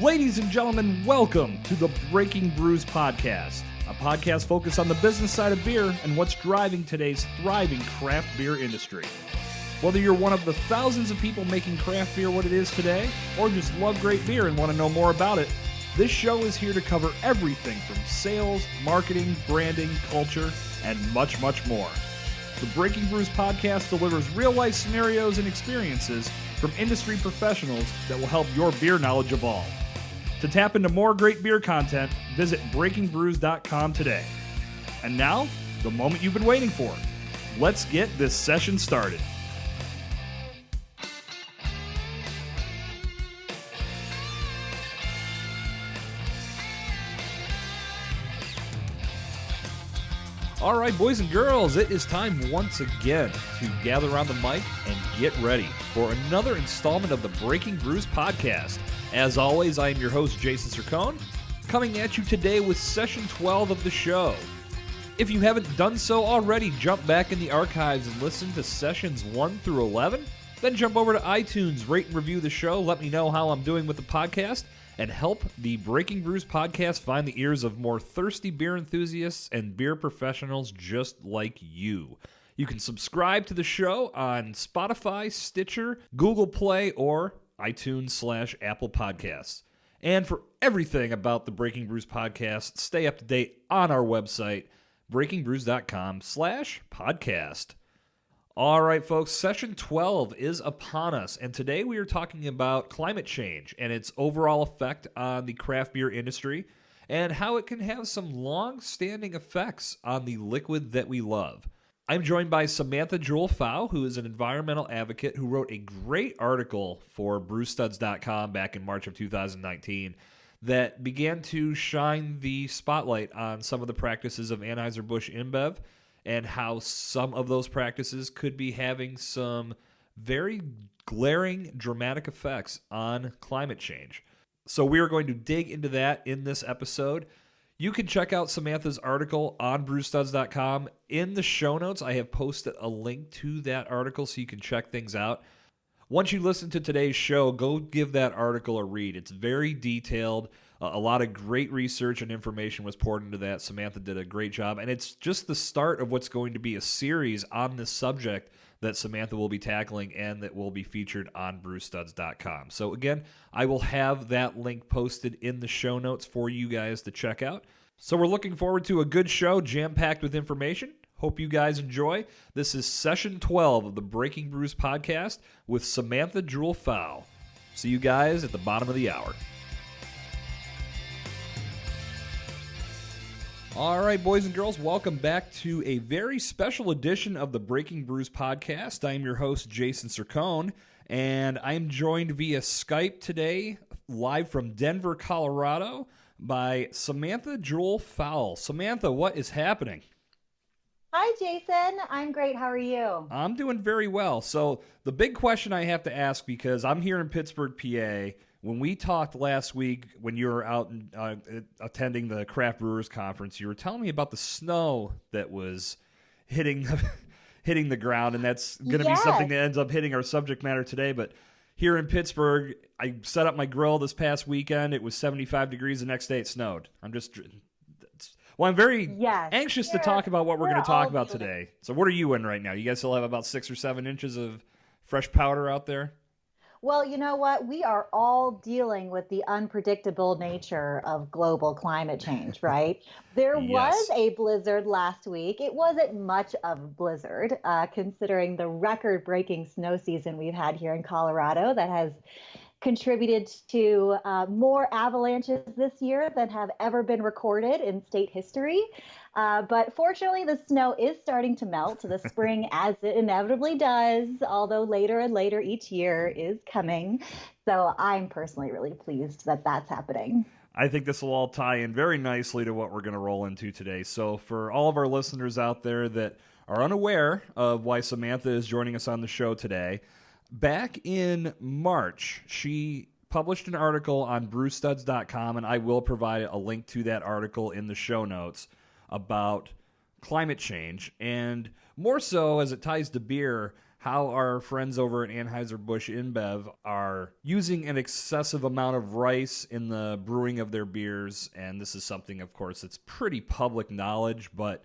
Ladies and gentlemen, welcome to the Breaking Brews Podcast, a podcast focused on the business side of beer and what's driving today's thriving craft beer industry. Whether you're one of the thousands of people making craft beer what it is today, or just love great beer and want to know more about it, this show is here to cover everything from sales, marketing, branding, culture, and much, much more. The Breaking Brews Podcast delivers real-life scenarios and experiences from industry professionals that will help your beer knowledge evolve. To tap into more great beer content, visit breakingbrews.com today. And now, the moment you've been waiting for. Let's get this session started. All right, boys and girls, it is time once again to gather around the mic and get ready for another installment of the Breaking Brews Podcast. As always, I am your host, Jason Cercone, coming at you today with Session 12 of the show. If you haven't done so already, jump back in the archives and listen to Sessions 1 through 11. Then jump over to iTunes, rate and review the show, let me know how I'm doing with the podcast, and help the Breaking Brews Podcast find the ears of more thirsty beer enthusiasts and beer professionals just like you. You can subscribe to the show on Spotify, Stitcher, Google Play, or iTunes/Apple Podcasts. And for everything about the Breaking Brews Podcast, stay up to date on our website, breakingbrews.com/podcast. All right, folks, Session 12 is upon us, and today we are talking about climate change and its overall effect on the craft beer industry and how it can have some long-standing effects on the liquid that we love. I'm joined by Samantha Joule Fow, who is an environmental advocate who wrote a great article for BrewStuds.com back in March of 2019 that began to shine the spotlight on some of the practices of Anheuser-Busch InBev and how some of those practices could be having some very glaring, dramatic effects on climate change. So we are going to dig into that in this episode. You can check out Samantha's article on BrewStuds.com. In the show notes, I have posted a link to that article so you can check things out. Once you listen to today's show, go give that article a read. It's very detailed. A lot of great research and information was poured into that. Samantha did a great job, and it's just the start of what's going to be a series on this subject that Samantha will be tackling and that will be featured on BrewStuds.com. So again, I will have that link posted in the show notes for you guys to check out. So we're looking forward to a good show, jam-packed with information. Hope you guys enjoy. This is Session 12 of the Breaking Brews Podcast with Samantha Joule Fow. See you guys at the bottom of the hour. All right, boys and girls, welcome back to a very special edition of the Breaking Brews Podcast. I am your host, Jason Cercone, and I am joined via Skype today, live from Denver, Colorado, by Samantha Joule Fow. Samantha, what is happening? Hi, Jason. I'm great. How are you? I'm doing very well. So the big question I have to ask, because I'm here in Pittsburgh, PA. When we talked last week, when you were out attending the Craft Brewers Conference, you were telling me about the snow that was hitting the ground, and that's going to be something that ends up hitting our subject matter today. But here in Pittsburgh, I set up my grill this past weekend. It was 75 degrees. The next day it snowed. I'm very anxious to talk about what we're going to talk about today. So what are you in right now? You guys still have about 6 or 7 inches of fresh powder out there? Well, you know what? We are all dealing with the unpredictable nature of global climate change, right? There was a blizzard last week. It wasn't much of a blizzard, considering the record-breaking snow season we've had here in Colorado that has contributed to more avalanches this year than have ever been recorded in state history. But fortunately, the snow is starting to melt. The spring, as it inevitably does, although later and later each year, is coming. So I'm personally really pleased that that's happening. I think this will all tie in very nicely to what we're going to roll into today. So for all of our listeners out there that are unaware of why Samantha is joining us on the show today, back in March, she published an article on BrewStuds.com, and I will provide a link to that article in the show notes, about climate change, and more so as it ties to beer, how our friends over at Anheuser-Busch InBev are using an excessive amount of rice in the brewing of their beers. And this is something, of course, that's pretty public knowledge, but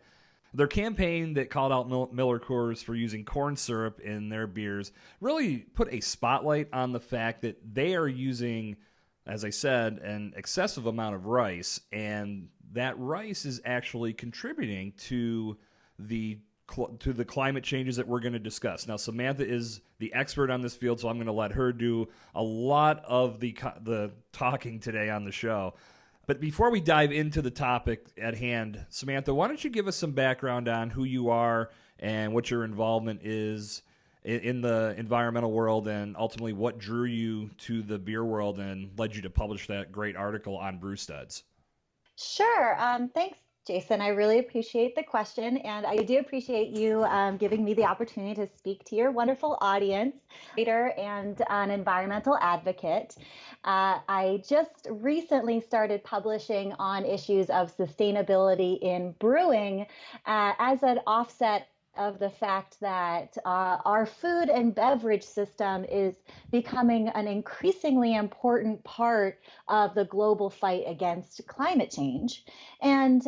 their campaign that called out Miller Coors for using corn syrup in their beers really put a spotlight on the fact that they are using, as I said, an excessive amount of rice, and that rice is actually contributing to the climate changes that we're going to discuss. Now, Samantha is the expert on this field, so I'm going to let her do a lot of the talking today on the show. But before we dive into the topic at hand, Samantha, why don't you give us some background on who you are and what your involvement is in the environmental world, and ultimately what drew you to the beer world and led you to publish that great article on BrewStuds? Sure. Thanks, Jason. I really appreciate the question, and I do appreciate you giving me the opportunity to speak to your wonderful audience, writer and an environmental advocate. I just recently started publishing on issues of sustainability in brewing as an offset of the fact that our food and beverage system is becoming an increasingly important part of the global fight against climate change. And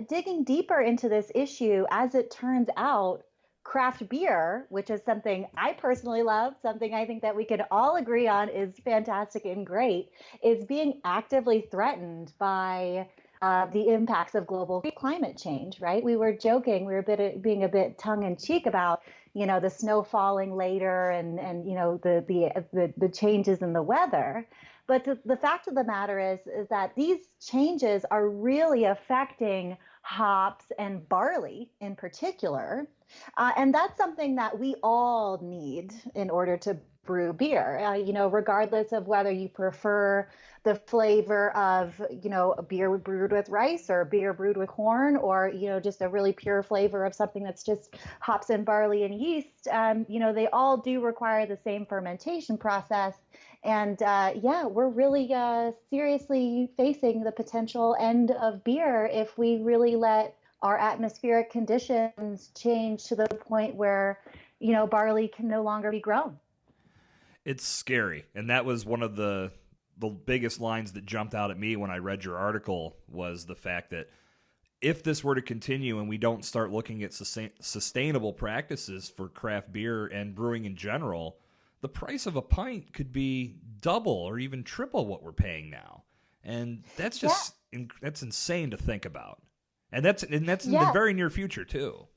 digging deeper into this issue, as it turns out, craft beer, which is something I personally love, something I think that we can all agree on is fantastic and great, is being actively threatened by the impacts of global climate change, right? We were joking, we were being a bit tongue in cheek about, the snow falling later and the changes in the weather. But the fact of the matter is that these changes are really affecting hops and barley in particular. And that's something that we all need in order to brew beer, regardless of whether you prefer the flavor of, a beer brewed with rice or beer brewed with corn, or, just a really pure flavor of something that's just hops and barley and yeast. They all do require the same fermentation process. And we're really seriously facing the potential end of beer if we really let our atmospheric conditions change to the point where, barley can no longer be grown. It's scary. And that was one of the biggest lines that jumped out at me when I read your article, was the fact that if this were to continue and we don't start looking at sustainable practices for craft beer and brewing in general, the price of a pint could be double or even triple what we're paying now. And that's just that's insane to think about. And that's in the very near future too.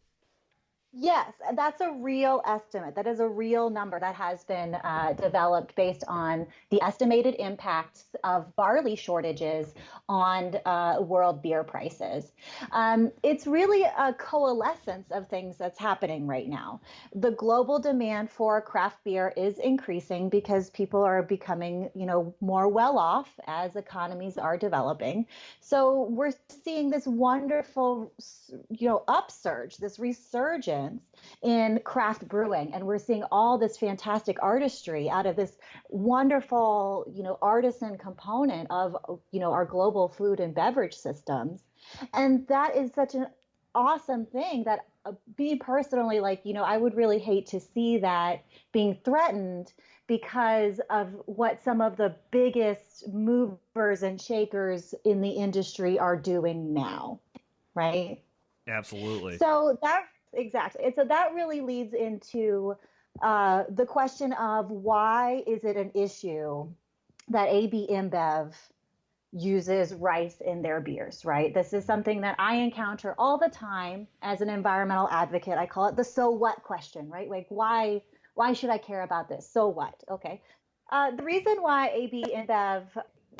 Yes, that's a real estimate. That is a real number that has been developed based on the estimated impacts of barley shortages on world beer prices. It's really a coalescence of things that's happening right now. The global demand for craft beer is increasing because people are becoming, more well off as economies are developing. So we're seeing this wonderful, upsurge, this resurgence in craft brewing, and we're seeing all this fantastic artistry out of this wonderful, artisan component of, our global food and beverage systems. And that is such an awesome thing that me personally, I would really hate to see that being threatened because of what some of the biggest movers and shakers in the industry are doing now, right? Absolutely. Exactly. And so that really leads into the question of why is it an issue that AB InBev uses rice in their beers, right? This is something that I encounter all the time as an environmental advocate. I call it the so what question, right? Like, why should I care about this? So what? Okay. The reason why AB InBev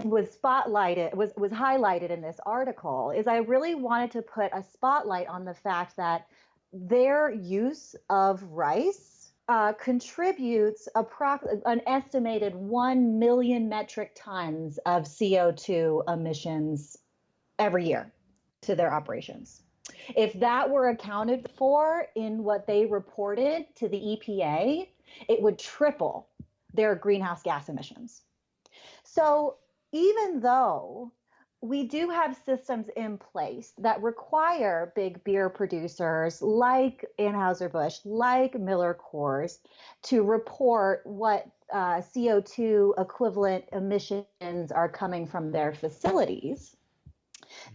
was highlighted in this article is I really wanted to put a spotlight on the fact that their use of rice contributes an estimated 1 million metric tons of CO2 emissions every year to their operations. If that were accounted for in what they reported to the EPA, it would triple their greenhouse gas emissions. So even though we do have systems in place that require big beer producers like Anheuser-Busch, like Miller Coors, to report what CO2 equivalent emissions are coming from their facilities.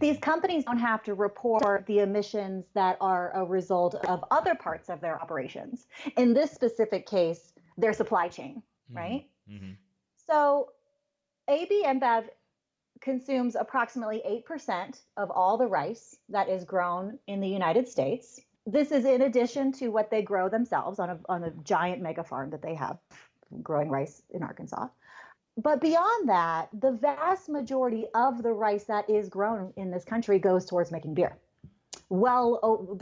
These companies don't have to report the emissions that are a result of other parts of their operations. In this specific case, their supply chain, right? Mm-hmm. So AB InBev consumes approximately 8% of all the rice that is grown in the United States. This is in addition to what they grow themselves on a giant mega farm that they have growing rice in Arkansas. But beyond that, the vast majority of the rice that is grown in this country goes towards making beer. Well,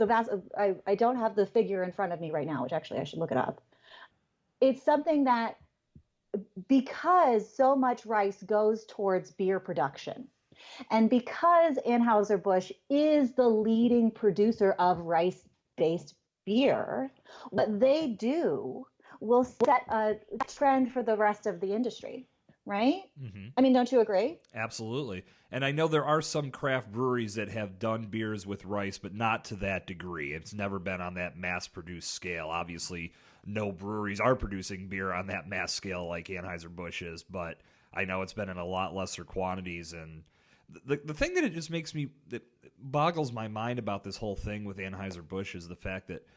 I don't have the figure in front of me right now, which actually I should look it up. It's something that, because so much rice goes towards beer production, and because Anheuser-Busch is the leading producer of rice-based beer, what they do will set a trend for the rest of the industry, right? Mm-hmm. I mean, don't you agree? Absolutely. And I know there are some craft breweries that have done beers with rice, but not to that degree. It's never been on that mass-produced scale. Obviously, no breweries are producing beer on that mass scale like Anheuser-Busch is, but I know it's been in a lot lesser quantities. And the thing that it just makes me, that boggles my mind about this whole thing with Anheuser-Busch is the fact that,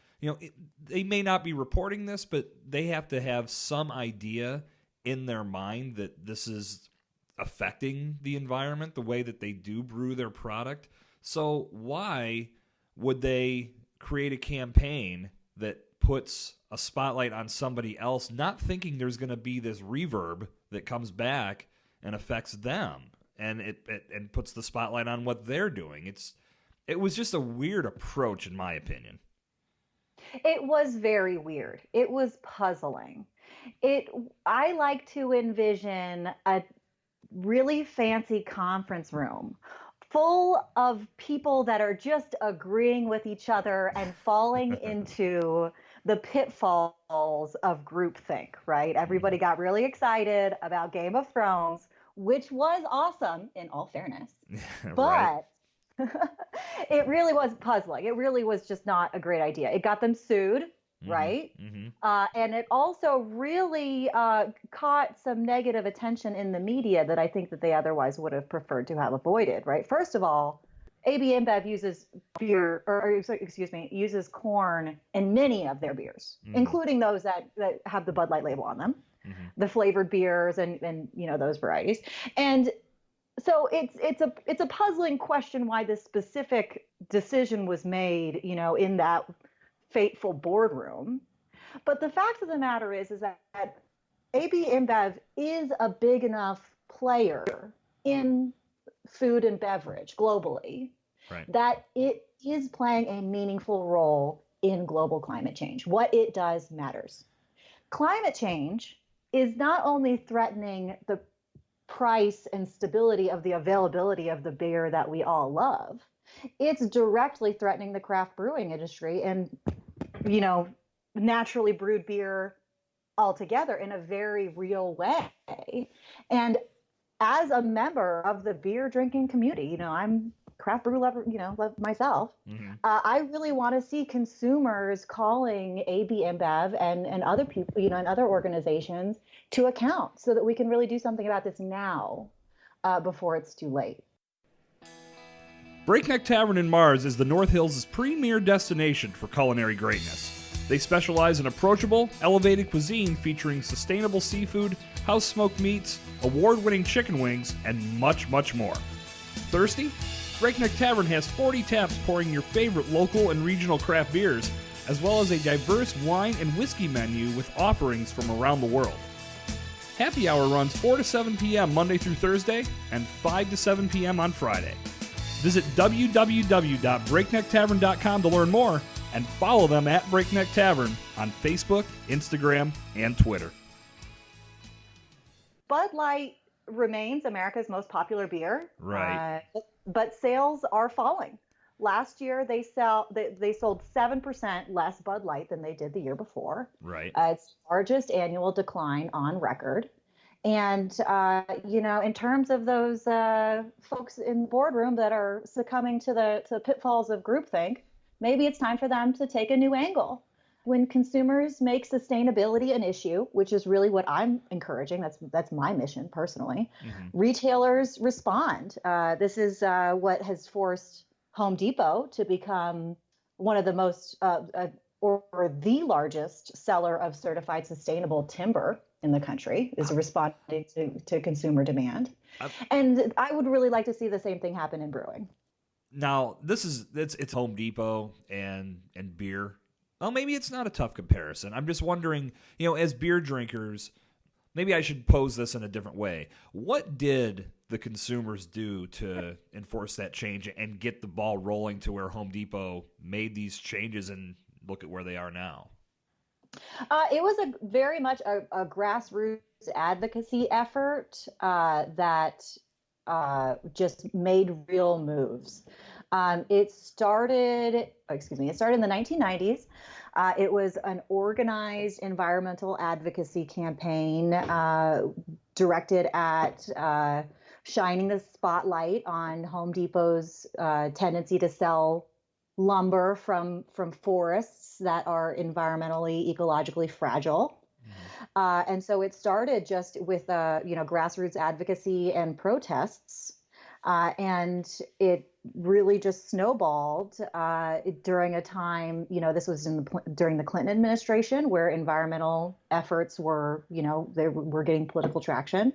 they may not be reporting this, but they have to have some idea in their mind that this is affecting the environment, the way that they do brew their product. So why would they create a campaign that puts a spotlight on somebody else, not thinking there's going to be this reverb that comes back and affects them, and it puts the spotlight on what they're doing? It was just a weird approach, in my opinion. It was very weird. It was puzzling. I like to envision a really fancy conference room full of people that are just agreeing with each other and falling into the pitfalls of groupthink, right? Everybody got really excited about Game of Thrones, which was awesome in all fairness. But it really was puzzling. It really was just not a great idea. It got them sued, right? Mm-hmm. And it also really caught some negative attention in the media that I think that they otherwise would have preferred to have avoided, right? First of all, AB InBev uses uses corn in many of their beers, including those that have the Bud Light label on them, the flavored beers and those varieties. And so it's a puzzling question why this specific decision was made, in that fateful boardroom. But the fact of the matter is that AB InBev is a big enough player in food and beverage globally, right, that it is playing a meaningful role in global climate change. What it does matters. Climate change is not only threatening the price and stability of the availability of the beer that we all love, it's directly threatening the craft brewing industry and, naturally brewed beer altogether in a very real way. And as a member of the beer drinking community, I'm craft brew lover, love myself. I really want to see consumers calling AB InBev and other people, and other organizations to account so that we can really do something about this now before it's too late. Breakneck Tavern in Mars is the North Hills' premier destination for culinary greatness. They specialize in approachable, elevated cuisine featuring sustainable seafood, house-smoked meats, award-winning chicken wings, and much, much more. Thirsty? Breakneck Tavern has 40 taps pouring your favorite local and regional craft beers, as well as a diverse wine and whiskey menu with offerings from around the world. Happy Hour runs 4 to 7 p.m. Monday through Thursday and 5 to 7 p.m. on Friday. Visit www.breaknecktavern.com to learn more and follow them at Breakneck Tavern on Facebook, Instagram, and Twitter. Bud Light remains America's most popular beer. Right. But sales are falling. Last year, they sold 7% less Bud Light than they did the year before. Right. It's the largest annual decline on record. And, in terms of those folks in the boardroom that are succumbing to the pitfalls of groupthink, maybe it's time for them to take a new angle. When consumers make sustainability an issue, which is really what I'm encouraging, that's my mission personally, retailers respond. This is what has forced Home Depot to become one of the most or the largest seller of certified sustainable timber in the country, is responding to consumer demand. And I would really like to see the same thing happen in brewing. Now, it's Home Depot and beer. Well, maybe it's not a tough comparison. I'm just wondering, as beer drinkers, maybe I should pose this in a different way. What did the consumers do to enforce that change and get the ball rolling to where Home Depot made these changes and look at where they are now? It was very much a grassroots advocacy effort that just made real moves. It started in the 1990s. It was an organized environmental advocacy campaign directed at shining the spotlight on Home Depot's tendency to sell lumber from forests that are environmentally, ecologically fragile. And so it started just with grassroots advocacy and protests, and it really just snowballed during a time. This was during the Clinton administration, where environmental efforts were, they were getting political traction,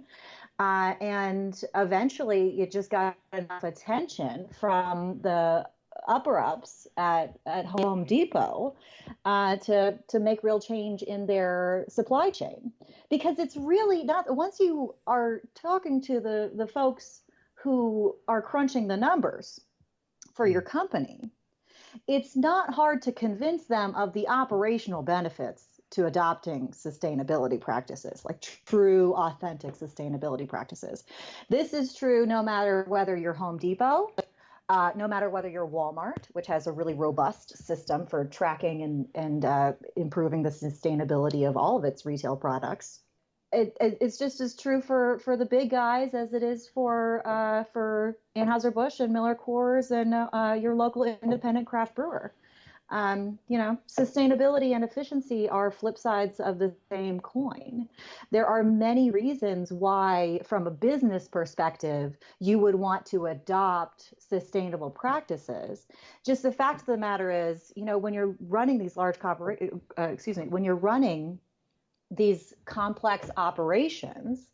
and eventually it just got enough attention from the upper ups at Home Depot to make real change in their supply chain. Because it's really not, once you are talking to the folks who are crunching the numbers for your company, it's not hard to convince them of the operational benefits to adopting sustainability practices, like true, authentic sustainability practices. This is true no matter whether you're Home Depot, no matter whether you're Walmart, which has a really robust system for tracking and improving the sustainability of all of its retail products. It's just as true for the big guys as it is for Anheuser-Busch and Miller Coors and your local independent craft brewer. Sustainability and efficiency are flip sides of the same coin. There are many reasons why, from a business perspective, you would want to adopt sustainable practices. Just the fact of the matter is, when you're running these when you're running these complex operations,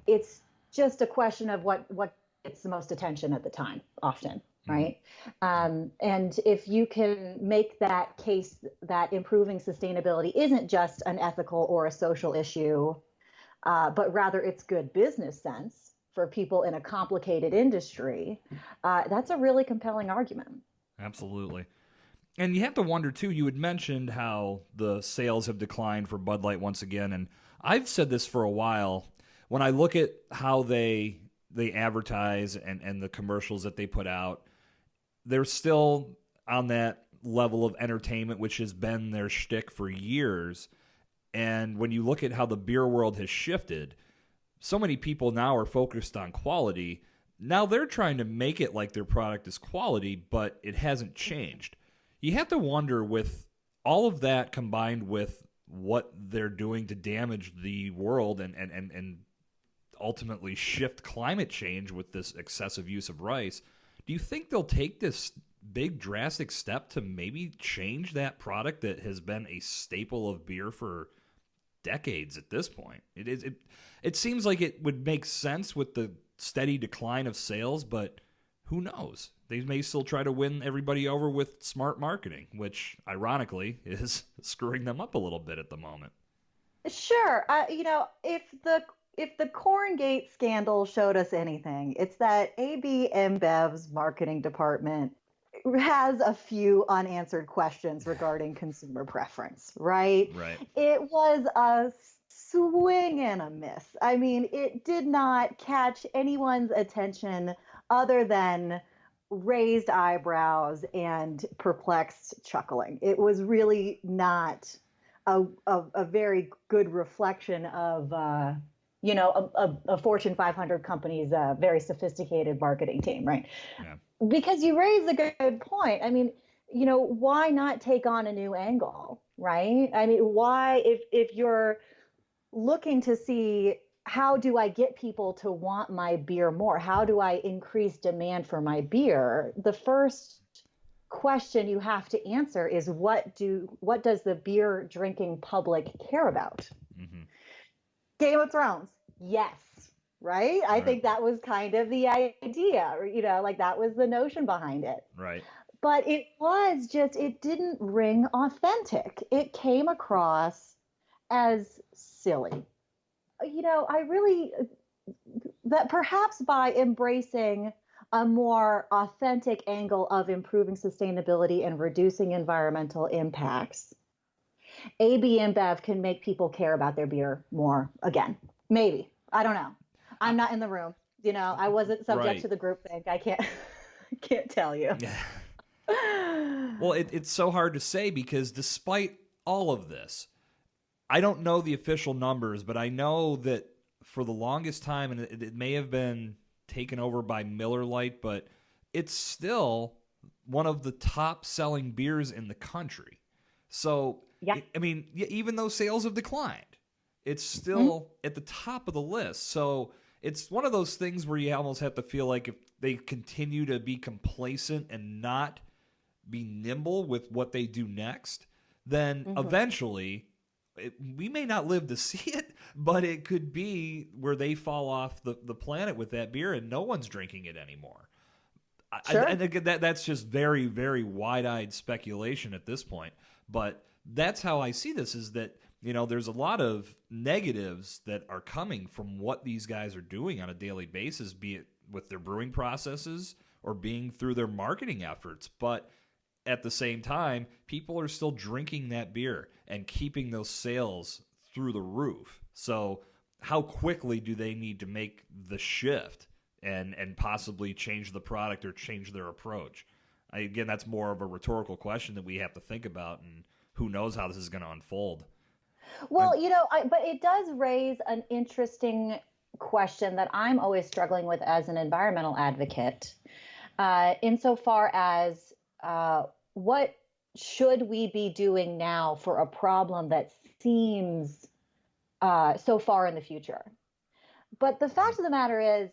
it's just a question of what gets the most attention at the time, often. Right. And if you can make that case that improving sustainability isn't just an ethical or a social issue, but rather it's good business sense for people in a complicated industry, that's a really compelling argument. Absolutely. And you have to wonder, too, you had mentioned how the sales have declined for Bud Light once again. And I've said this for a while. When I look at how they advertise and the commercials that they put out, they're still on that level of entertainment, which has been their shtick for years. And when you look at how the beer world has shifted, so many people now are focused on quality. Now they're trying to make it like their product is quality, but it hasn't changed. You have to wonder, with all of that combined with what they're doing to damage the world and ultimately shift climate change with this excessive use of rice, do you think they'll take this big drastic step to maybe change that product that has been a staple of beer for decades at this point? It seems like it would make sense with the steady decline of sales, but who knows? They may still try to win everybody over with smart marketing, which ironically is screwing them up a little bit at the moment. Sure. If the Corngate scandal showed us anything, it's that AB InBev's marketing department has a few unanswered questions regarding consumer preference, right? Right. It was a swing and a miss. I mean, it did not catch anyone's attention other than raised eyebrows and perplexed chuckling. It was really not a very good reflection of a Fortune 500 company's very sophisticated marketing team, right? Yeah. Because you raise a good point. I mean, why not take on a new angle, right? I mean, why, if you're looking to see how do I get people to want my beer more? How do I increase demand for my beer? The first question you have to answer is what does the beer drinking public care about? Mm-hmm. Game of Thrones, yes, right? I think that was kind of the idea, like that was the notion behind it. Right. But it didn't ring authentic. It came across as silly. That perhaps by embracing a more authentic angle of improving sustainability and reducing environmental impacts, AB InBev can make people care about their beer more again. Maybe. I don't know. I'm not in the room. I wasn't subject to the groupthink. I can't tell you. Yeah. Well, it's so hard to say because despite all of this, I don't know the official numbers, but I know that for the longest time, and it may have been taken over by Miller Lite, but it's still one of the top selling beers in the country. So, yeah. Even though sales have declined, it's still at the top of the list. So it's one of those things where you almost have to feel like if they continue to be complacent and not be nimble with what they do next, then eventually we may not live to see it, but it could be where they fall off the planet with that beer and no one's drinking it anymore. Sure. And again, that's just very, very wide-eyed speculation at this point. But that's how I see this, is that, there's a lot of negatives that are coming from what these guys are doing on a daily basis, be it with their brewing processes or being through their marketing efforts. But at the same time, people are still drinking that beer and keeping those sales through the roof. So how quickly do they need to make the shift and possibly change the product or change their approach? Again, that's more of a rhetorical question that we have to think about, and who knows how this is going to unfold. Well, but it does raise an interesting question that I'm always struggling with as an environmental advocate, insofar as what should we be doing now for a problem that seems so far in the future? But the fact of the matter is,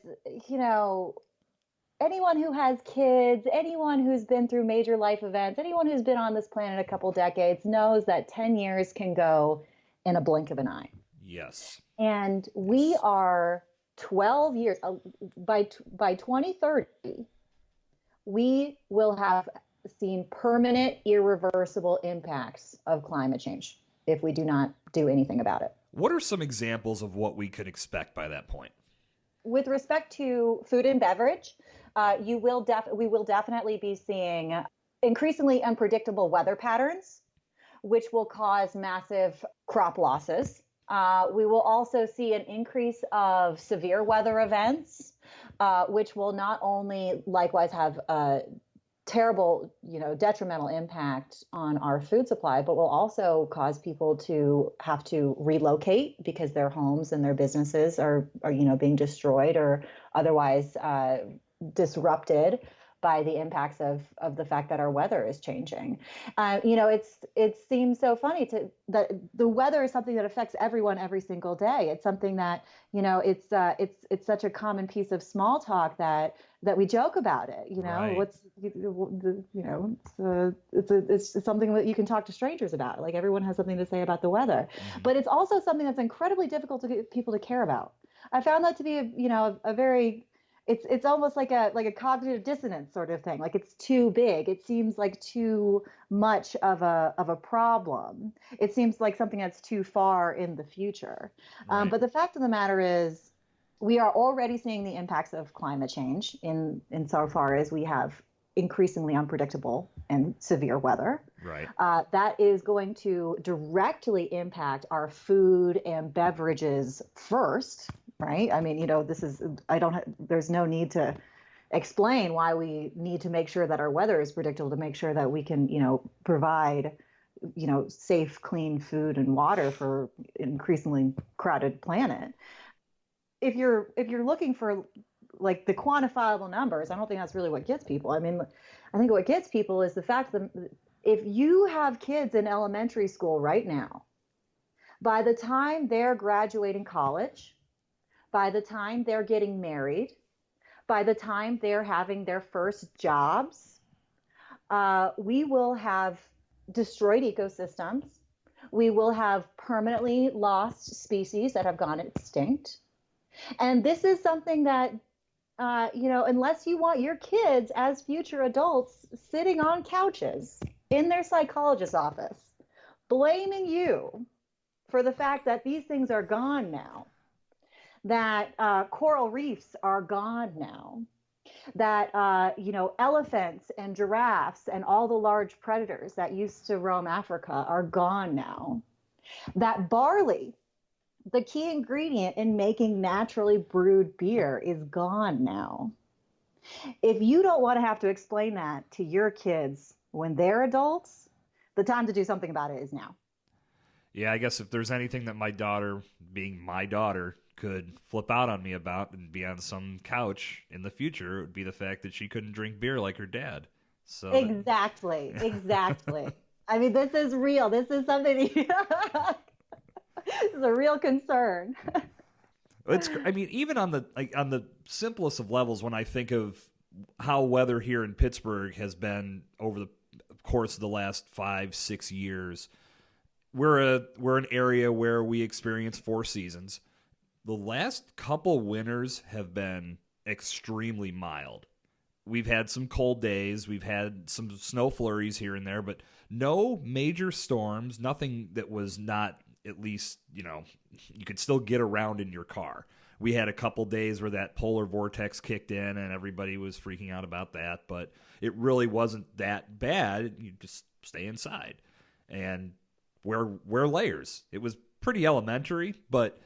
anyone who has kids, anyone who's been through major life events, anyone who's been on this planet a couple decades knows that 10 years can go in a blink of an eye. Yes. And we are 12 years, by 2030, we will have seen permanent, irreversible impacts of climate change if we do not do anything about it. What are some examples of what we could expect by that point? With respect to food and beverage, we will definitely be seeing increasingly unpredictable weather patterns, which will cause massive crop losses. We will also see an increase of severe weather events, which will not only likewise have a terrible, detrimental impact on our food supply, but will also cause people to have to relocate because their homes and their businesses are being destroyed or otherwise disrupted by the impacts of the fact that our weather is changing. It seems so funny that the weather is something that affects everyone every single day. It's something that, it's such a common piece of small talk that we joke about it. Right. It's something that you can talk to strangers about. Like, everyone has something to say about the weather, but it's also something that's incredibly difficult to get people to care about. I found that to be a very It's almost like a cognitive dissonance sort of thing. Like, it's too big. It seems like too much of a problem. It seems like something that's too far in the future. Right. But the fact of the matter is, we are already seeing the impacts of climate change insofar as we have increasingly unpredictable and severe weather. Right. That is going to directly impact our food and beverages first. Right. I mean, there's no need to explain why we need to make sure that our weather is predictable, to make sure that we can, provide, safe, clean food and water for an increasingly crowded planet. if you're looking for like the quantifiable numbers, I don't think that's really what gets people. I mean, I think what gets people is the fact that if you have kids in elementary school right now, by the time they're graduating college, by the time they're getting married, by the time they're having their first jobs, we will have destroyed ecosystems. We will have permanently lost species that have gone extinct. And this is something that, unless you want your kids as future adults sitting on couches in their psychologist's office, blaming you for the fact that these things are gone now, that coral reefs are gone now, that elephants and giraffes and all the large predators that used to roam Africa are gone now, that barley, the key ingredient in making naturally brewed beer, is gone now. If you don't want to have to explain that to your kids when they're adults, the time to do something about it is now. Yeah, I guess if there's anything that my daughter, being my daughter, could flip out on me about and be on some couch in the future, it would be the fact that she couldn't drink beer like her dad. So exactly. I mean, this is real. This is something this is a real concern. Even on the simplest of levels, when I think of how weather here in Pittsburgh has been over the course of the last 5-6 years, we're an area where we experience 4 seasons. The last couple winters have been extremely mild. We've had some cold days, we've had some snow flurries here and there, but no major storms, nothing that was not at least, you could still get around in your car. We had a couple days where that polar vortex kicked in and everybody was freaking out about that, but it really wasn't that bad. You just stay inside and wear layers. It was pretty elementary, but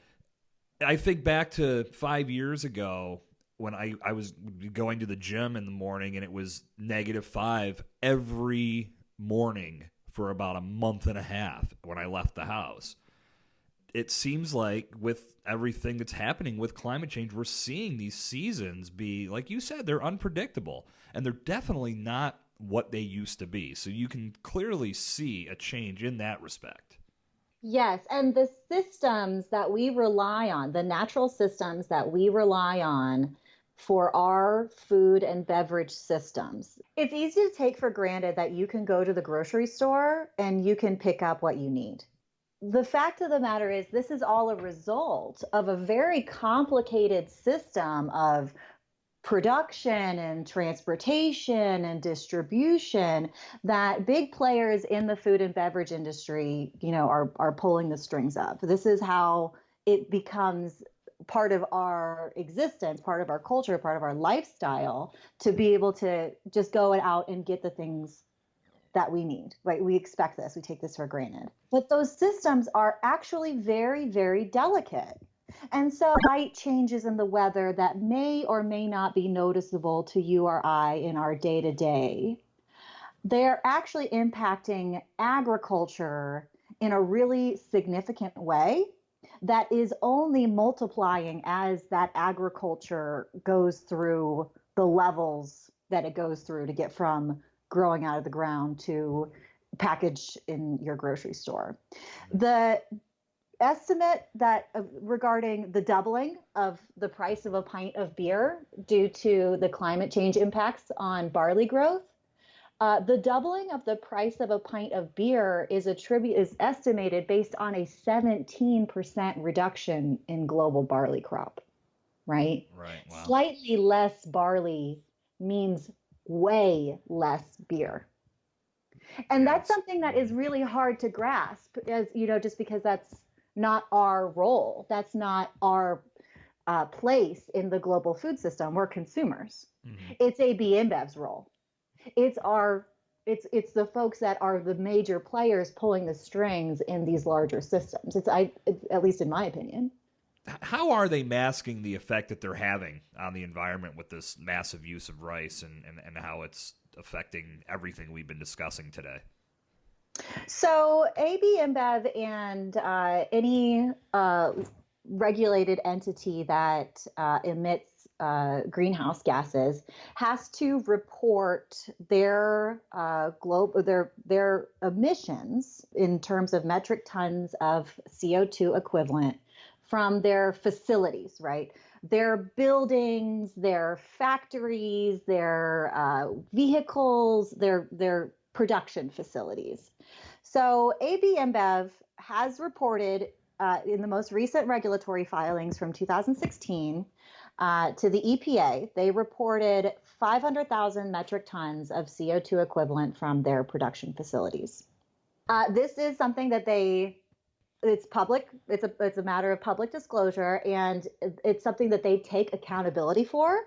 I think back to 5 years ago when I was going to the gym in the morning and it was -5 every morning for about a month and a half when I left the house. It seems like with everything that's happening with climate change, we're seeing these seasons be, like you said, they're unpredictable, and they're definitely not what they used to be. So you can clearly see a change in that respect. Yes, and the systems that we rely on, the natural systems that we rely on for our food and beverage systems, it's easy to take for granted that you can go to the grocery store and you can pick up what you need. The fact of the matter is, this is all a result of a very complicated system of production and transportation and distribution that big players in the food and beverage industry, are pulling the strings of. This is how it becomes part of our existence, part of our culture, part of our lifestyle, to be able to just go out and get the things that we need, right? We expect this, we take this for granted. But those systems are actually very, very delicate. And so slight changes in the weather that may or may not be noticeable to you or I in our day-to-day, they're actually impacting agriculture in a really significant way that is only multiplying as that agriculture goes through the levels that it goes through to get from growing out of the ground to packaged in your grocery store. The estimate that regarding the doubling of the price of a pint of beer due to the climate change impacts on barley growth, the doubling of the price of a pint of beer is estimated based on a 17% reduction in global barley crop, right? Right. Wow. Slightly less barley means way less beer. And that's something that is really hard to grasp, as just because that's not our role. That's not our place in the global food system. We're consumers. Mm-hmm. It's AB InBev's role. It's the folks that are the major players pulling the strings in these larger systems. It's at least in my opinion. How are they masking the effect that they're having on the environment with this massive use of rice and how it's affecting everything we've been discussing today? So AB InBev and any regulated entity that emits greenhouse gases has to report their their emissions in terms of metric tons of CO2 equivalent from their facilities, right? Their buildings, their factories, their vehicles, their production facilities. So AB InBev has reported in the most recent regulatory filings from 2016 to the EPA, they reported 500,000 metric tons of CO2 equivalent from their production facilities. This is something that it's public. It's a matter of public disclosure, and it's something that they take accountability for.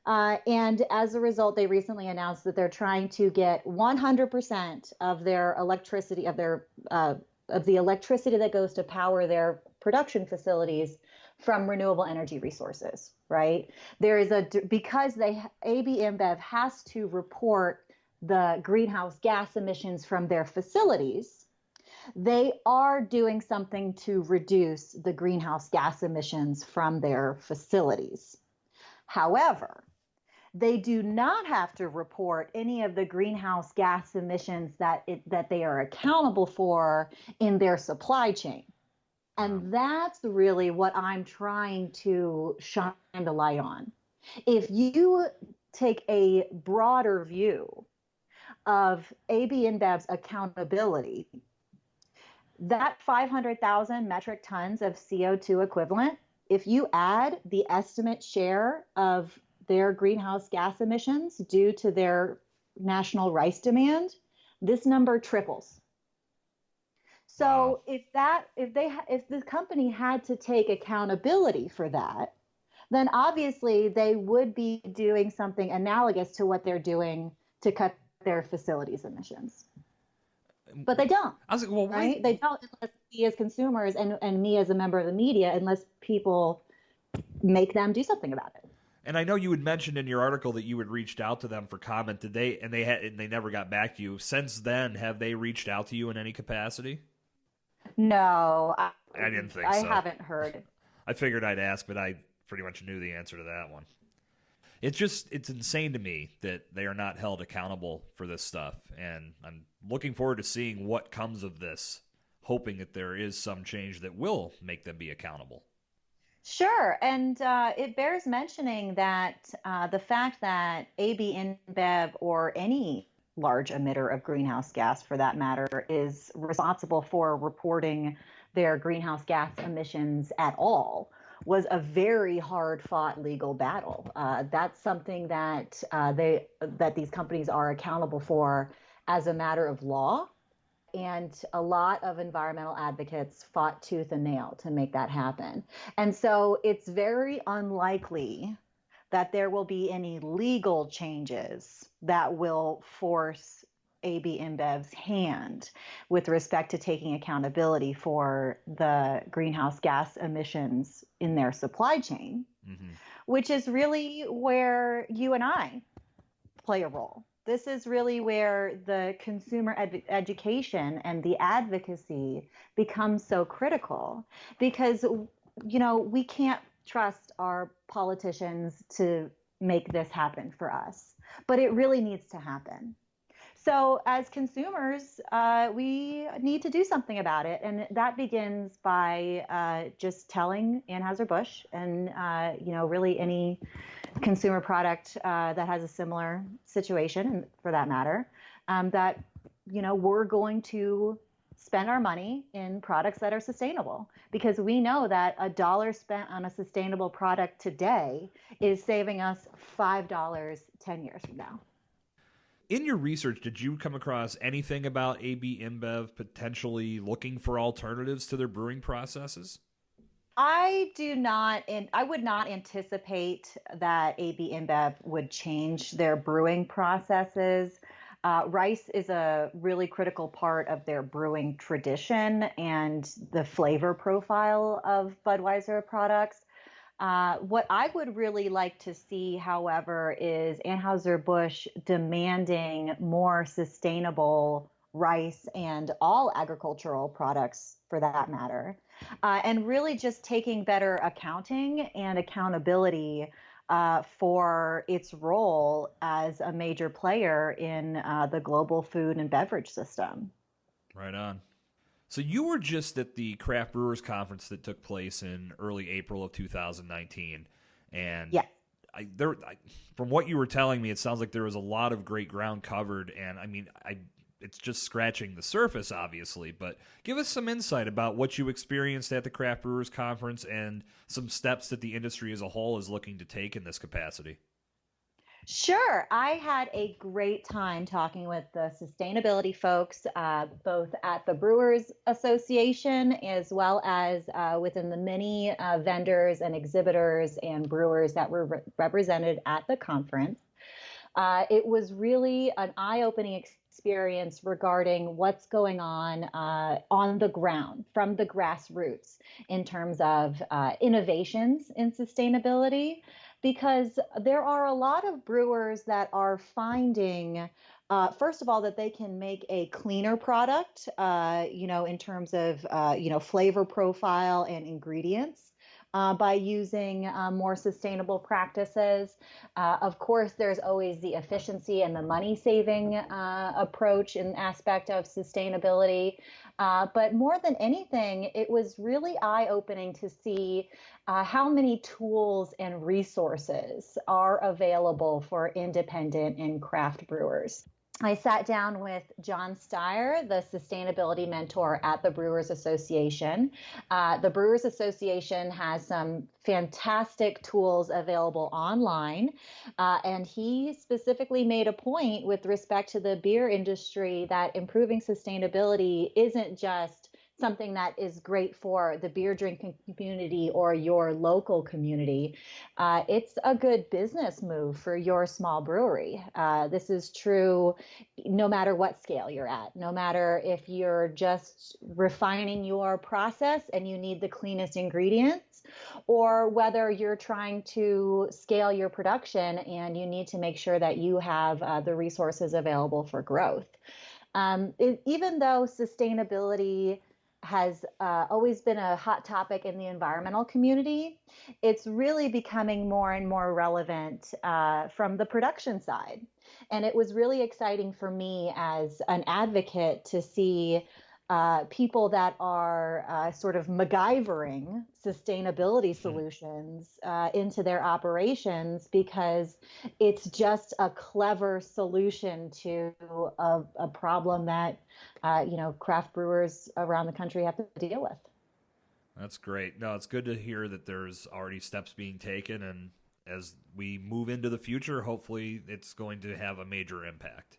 And as a result, they recently announced that they're trying to get 100% of their electricity, of the electricity that goes to power their production facilities from renewable energy resources, right? Because AB InBev has to report the greenhouse gas emissions from their facilities, they are doing something to reduce the greenhouse gas emissions from their facilities. However, they do not have to report any of the greenhouse gas emissions that they are accountable for in their supply chain. And that's really what I'm trying to shine the light on. If you take a broader view of AB InBev's accountability, that 500,000 metric tons of CO2 equivalent, if you add the estimate share of their greenhouse gas emissions due to their national rice demand, this number triples. So if the company had to take accountability for that, then obviously they would be doing something analogous to what they're doing to cut their facilities emissions. But they don't. I was like, well, right? They don't, unless we as consumers and me as a member of the media, unless people make them do something about it. And I know you had mentioned in your article that you had reached out to them for comment. Did they? And they never got back to you. Since then, have they reached out to you in any capacity? No, I didn't think so. I haven't heard. I figured I'd ask, but I pretty much knew the answer to that one. It's insane to me that they are not held accountable for this stuff, and I'm looking forward to seeing what comes of this, hoping that there is some change that will make them be accountable. Sure, and it bears mentioning that the fact that AB InBev or any large emitter of greenhouse gas, for that matter, is responsible for reporting their greenhouse gas emissions at all was a very hard-fought legal battle. That's something that these companies are accountable for as a matter of law. And a lot of environmental advocates fought tooth and nail to make that happen. And so it's very unlikely that there will be any legal changes that will force AB InBev's hand with respect to taking accountability for the greenhouse gas emissions in their supply chain, which is really where you and I play a role. This is really where the consumer education and the advocacy becomes so critical, because, you know, we can't trust our politicians to make this happen for us, but it really needs to happen. So as consumers, we need to do something about it. And that begins by just telling Anheuser-Busch and, really any consumer product that has a similar situation, for that matter, that, we're going to spend our money in products that are sustainable, because we know that $1 spent on a sustainable product today is saving us $5 10 years from now. In your research, did you come across anything about AB InBev potentially looking for alternatives to their brewing processes? I do not, and I would not anticipate that AB InBev would change their brewing processes. Rice is a really critical part of their brewing tradition and the flavor profile of Budweiser products. What I would really like to see, however, is Anheuser-Busch demanding more sustainable rice and all agricultural products, for that matter, and really just taking better accounting and accountability for its role as a major player in the global food and beverage system. Right on. So you were just at the Craft Brewers Conference that took place in early April of 2019, and Yeah. From what you were telling me, it sounds like there was a lot of great ground covered, and it's just scratching the surface, obviously. But give us some insight about what you experienced at the Craft Brewers Conference and some steps that the industry as a whole is looking to take in this capacity. Sure. I had a great time talking with the sustainability folks, both at the Brewers Association as well as within the many vendors and exhibitors and brewers that were represented at the conference. It was really an eye-opening experience regarding what's going on the ground from the grassroots in terms of innovations in sustainability, because there are a lot of brewers that are finding, first of all, that they can make a cleaner product, in terms of, flavor profile and ingredients. By using more sustainable practices. Of course, there's always the efficiency and the money-saving approach and aspect of sustainability. But more than anything, it was really eye-opening to see how many tools and resources are available for independent and craft brewers. I sat down with John Steyer, the sustainability mentor at the Brewers Association. The Brewers Association has some fantastic tools available online, and he specifically made a point with respect to the beer industry that improving sustainability isn't just something that is great for the beer drinking community or your local community. It's a good business move for your small brewery. This is true no matter what scale you're at, no matter if you're just refining your process and you need the cleanest ingredients, or whether you're trying to scale your production and you need to make sure that you have the resources available for growth. Even though sustainability has always been a hot topic in the environmental community, it's really becoming more and more relevant from the production side. And it was really exciting for me as an advocate to see people that are sort of MacGyvering sustainability solutions into their operations, because it's just a clever solution to a problem that craft brewers around the country have to deal with. That's great. No, it's good to hear that there's already steps being taken, and as we move into the future, hopefully it's going to have a major impact.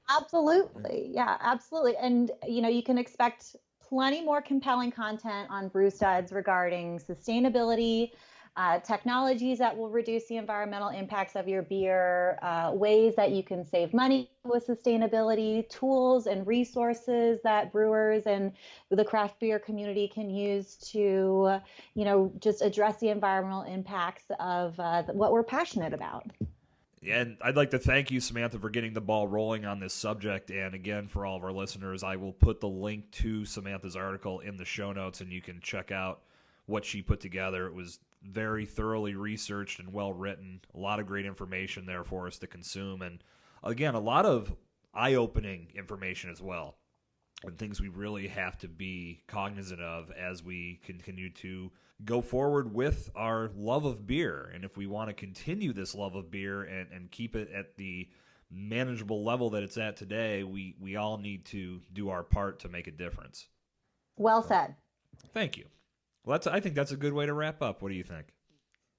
Absolutely. Yeah, absolutely. And, you can expect plenty more compelling content on BrewStuds regarding sustainability, technologies that will reduce the environmental impacts of your beer, ways that you can save money with sustainability, tools and resources that brewers and the craft beer community can use to, just address the environmental impacts of what we're passionate about. And I'd like to thank you, Samantha, for getting the ball rolling on this subject. And again, for all of our listeners, I will put the link to Samantha's article in the show notes, and you can check out what she put together. It was very thoroughly researched and well written. A lot of great information there for us to consume. And again, a lot of eye-opening information as well, and things we really have to be cognizant of as we continue to go forward with our love of beer. And if we want to continue this love of beer and keep it at the manageable level that it's at today, we all need to do our part to make a difference. Well said. Thank you. Well, I think that's a good way to wrap up. What do you think?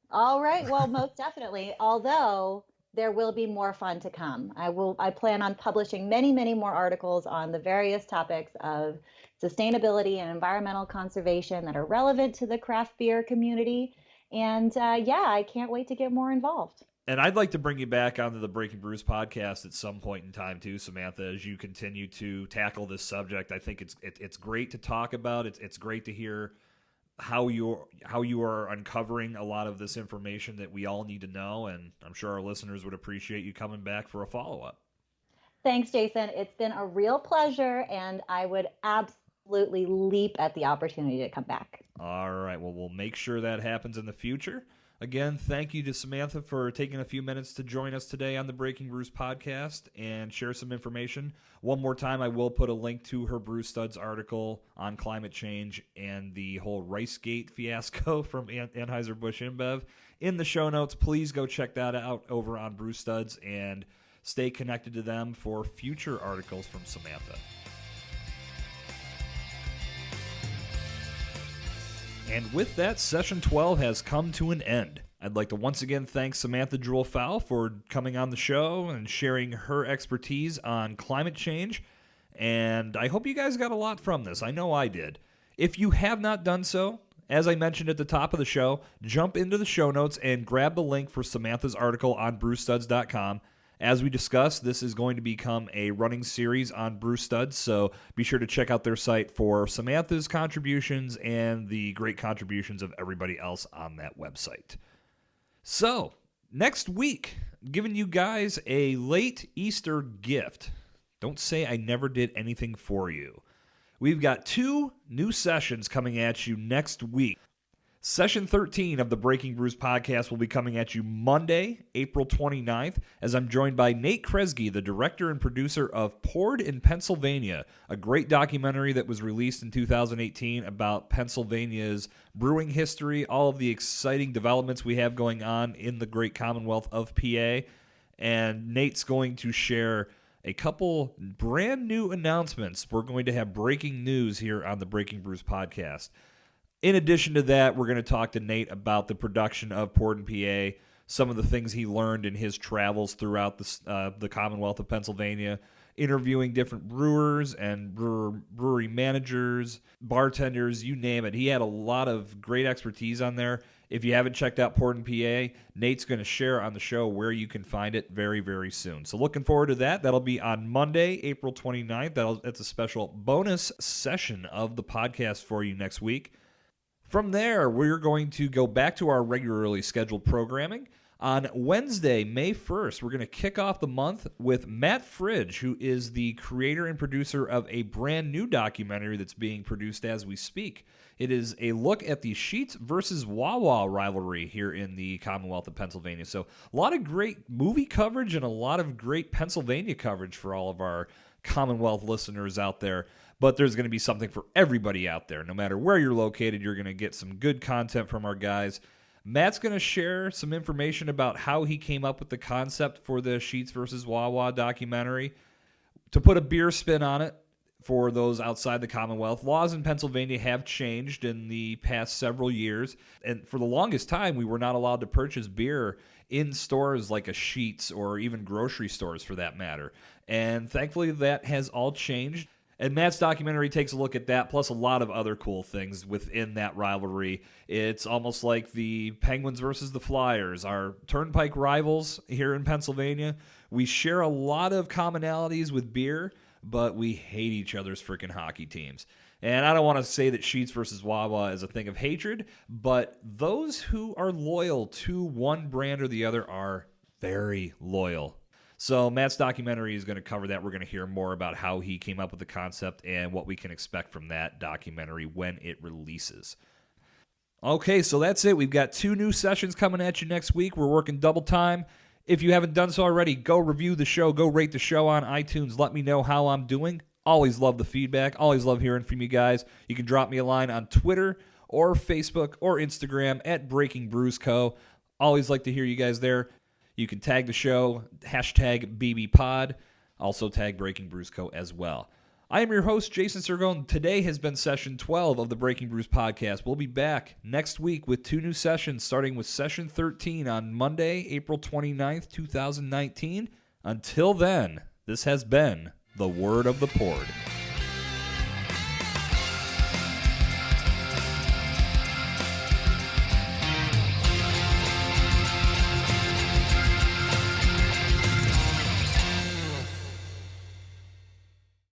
All right. Well, most definitely. Although there will be more fun to come. I plan on publishing many, many more articles on the various topics of sustainability and environmental conservation that are relevant to the craft beer community. And I can't wait to get more involved. And I'd like to bring you back onto the Breaking Brews podcast at some point in time too, Samantha, as you continue to tackle this subject. I think it's great to talk about. It's great to hear how you are uncovering a lot of this information that we all need to know, and I'm sure our listeners would appreciate you coming back for a follow-up. Thanks, Jason. It's been a real pleasure, and I would absolutely absolutely leap at the opportunity to come back. All right. Well, we'll make sure that happens in the future. Again, thank you to Samantha for taking a few minutes to join us today on the Breaking Brews podcast and share some information. One more time, I will put a link to her BrewStuds article on climate change and the whole RiceGate fiasco from Anheuser-Busch InBev in the show notes. Please go check that out over on BrewStuds and stay connected to them for future articles from Samantha. And with that, Session 12 has come to an end. I'd like to once again thank Samantha Joule Fow for coming on the show and sharing her expertise on climate change. And I hope you guys got a lot from this. I know I did. If you have not done so, as I mentioned at the top of the show, jump into the show notes and grab the link for Samantha's article on BrewStuds.com. As we discussed, this is going to become a running series on BrewStuds, so be sure to check out their site for Samantha's contributions and the great contributions of everybody else on that website. So, next week, giving you guys a late Easter gift. Don't say I never did anything for you. We've got 2 new sessions coming at you next week. Session 13 of the Breaking Brews podcast will be coming at you Monday, April 29th, as I'm joined by Nate Kresge, the director and producer of Poured in Pennsylvania, a great documentary that was released in 2018 about Pennsylvania's brewing history, all of the exciting developments we have going on in the great Commonwealth of PA. And Nate's going to share a couple brand new announcements. We're going to have breaking news here on the Breaking Brews podcast. In addition to that, we're going to talk to Nate about the production of Poured in PA, some of the things he learned in his travels throughout the Commonwealth of Pennsylvania, interviewing different brewers and brewery managers, bartenders, you name it. He had a lot of great expertise on there. If you haven't checked out Poured in PA, Nate's going to share on the show where you can find it very, very soon. So looking forward to that. That'll be on Monday, April 29th. That's a special bonus session of the podcast for you next week. From there, we're going to go back to our regularly scheduled programming. On Wednesday, May 1st, we're going to kick off the month with Matt Fridge, who is the creator and producer of a brand new documentary that's being produced as we speak. It is a look at the Sheetz versus Wawa rivalry here in the Commonwealth of Pennsylvania. So a lot of great movie coverage and a lot of great Pennsylvania coverage for all of our Commonwealth listeners out there. But there's going to be something for everybody out there. No matter where you're located, you're going to get some good content from our guys. Matt's going to share some information about how he came up with the concept for the Sheetz versus Wawa documentary. To put a beer spin on it, for those outside the Commonwealth, laws in Pennsylvania have changed in the past several years. And for the longest time, we were not allowed to purchase beer in stores like a Sheetz or even grocery stores for that matter. And thankfully, that has all changed. And Matt's documentary takes a look at that, plus a lot of other cool things within that rivalry. It's almost like the Penguins versus the Flyers, our turnpike rivals here in Pennsylvania. We share a lot of commonalities with beer, but we hate each other's freaking hockey teams. And I don't want to say that Sheetz versus Wawa is a thing of hatred, but those who are loyal to one brand or the other are very loyal. So Matt's documentary is going to cover that. We're going to hear more about how he came up with the concept and what we can expect from that documentary when it releases. Okay, so that's it. We've got 2 new sessions coming at you next week. We're working double time. If you haven't done so already, go review the show. Go rate the show on iTunes. Let me know how I'm doing. Always love the feedback. Always love hearing from you guys. You can drop me a line on Twitter or Facebook or Instagram at Breaking Brews Co. Always like to hear you guys there. You can tag the show, hashtag BBPod, also tag Breaking Brews Co. as well. I am your host, Jason Cercone. Today has been session 12 of the Breaking Brews podcast. We'll be back next week with 2 new sessions, starting with session 13 on Monday, April 29th, 2019. Until then, this has been The Word of the Poured.